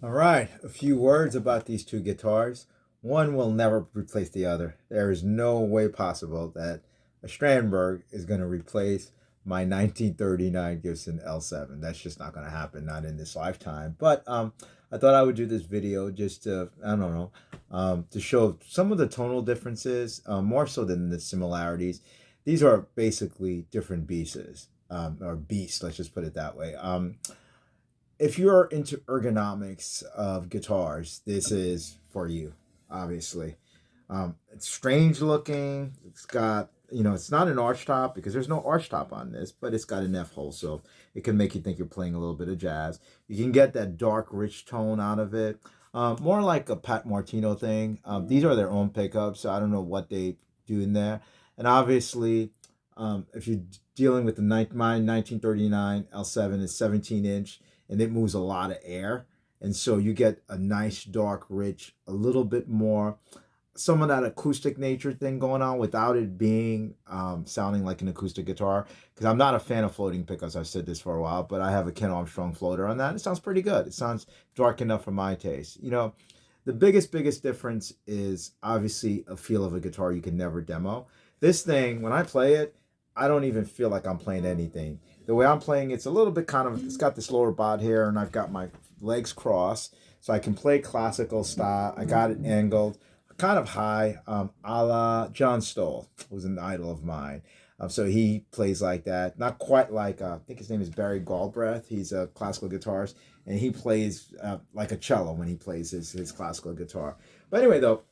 All right, a few words about these two guitars. One will never replace the other. There is no way possible that a Strandberg is going to replace my 1939 Gibson L7. That's just not going to happen, not in this lifetime. But I thought I would do this video just to, I don't know, to show some of the tonal differences, more so than the similarities. These are basically different beasts, or beasts, let's just put it that way. If you're into ergonomics of guitars, this is for you, obviously. It's strange looking. It's got, it's not an arch top because there's no arch top on this, but it's got an F hole, so it can make you think you're playing a little bit of jazz. You can get that dark, rich tone out of it. More like a Pat Martino thing. These are their own pickups, so I don't know what they do in there. And obviously, if you're dealing with my 1939 L7 is 17-inch, and it moves a lot of air. And so you get a nice, dark, rich, a little bit more some of that acoustic nature thing going on without it being sounding like an acoustic guitar. Because I'm not a fan of floating pickups. I've said this for a while, but I have a Ken Armstrong floater on that. It sounds pretty good. It sounds dark enough for my taste. The biggest difference is obviously a feel of a guitar you can never demo. This thing, when I play it, I don't even feel like I'm playing anything. The way I'm playing, it's a little bit kind of, it's got this lower bod here, and I've got my legs crossed, so I can play classical style. I got it angled, kind of high, a la John Stoll, who's an idol of mine. So he plays like that, not quite like, I think his name is Barry Galbraith. He's a classical guitarist, and he plays like a cello when he plays his classical guitar. But anyway, though,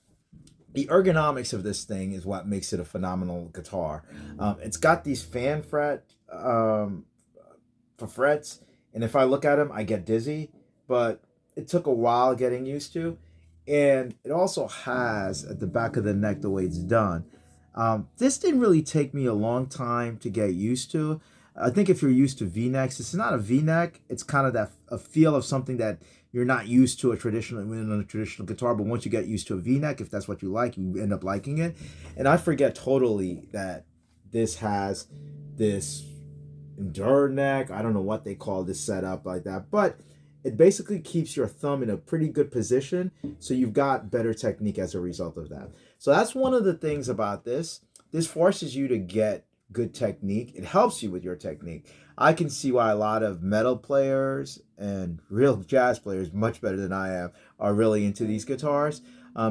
the ergonomics of this thing is what makes it a phenomenal guitar. It's got these fan for frets, and if I look at them, I get dizzy. But it took a while getting used to, and it also has at the back of the neck the way it's done. This didn't really take me a long time to get used to. I think if you're used to V-necks, it's not a V-neck. It's kind of that a feel of something that you're not used to in a traditional guitar. But once you get used to a V-neck, if that's what you like, you end up liking it. And I forget totally that this has this endure neck. I don't know what they call this setup like that, but it basically keeps your thumb in a pretty good position, so you've got better technique as a result of that. So that's one of the things about this. This forces you to get good technique. It helps you with your technique. I can see why a lot of metal players and real jazz players, much better than I am, are really into these guitars,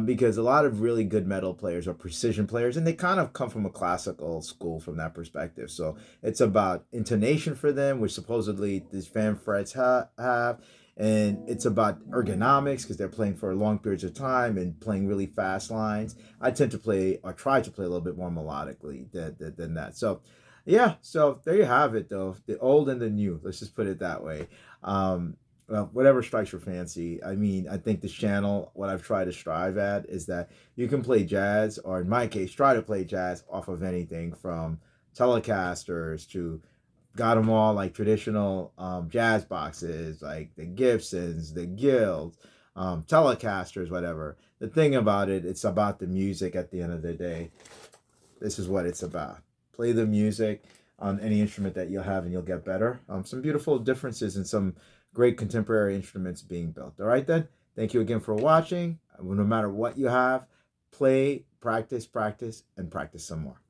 because a lot of really good metal players are precision players, and they kind of come from a classical school from that perspective. So it's about intonation for them, which supposedly these fan frets have, and it's about ergonomics because they're playing for long periods of time and playing really fast lines. I tend to play or try to play a little bit more melodically than that. So yeah, so there you have it, though, the old and the new. Let's just put it that way. Well, whatever strikes your fancy. I mean, I think this channel, what I've tried to strive at is that you can play jazz, or in my case, try to play jazz off of anything from Telecasters to, got them all, like traditional jazz boxes, like the Gibsons, the Guilds, Telecasters, whatever. The thing about it, it's about the music at the end of the day. This is what it's about. Play the music on any instrument that you'll have, and you'll get better. Some beautiful differences and some great contemporary instruments being built. All right, then. Thank you again for watching. No matter what you have, play, practice, and practice some more.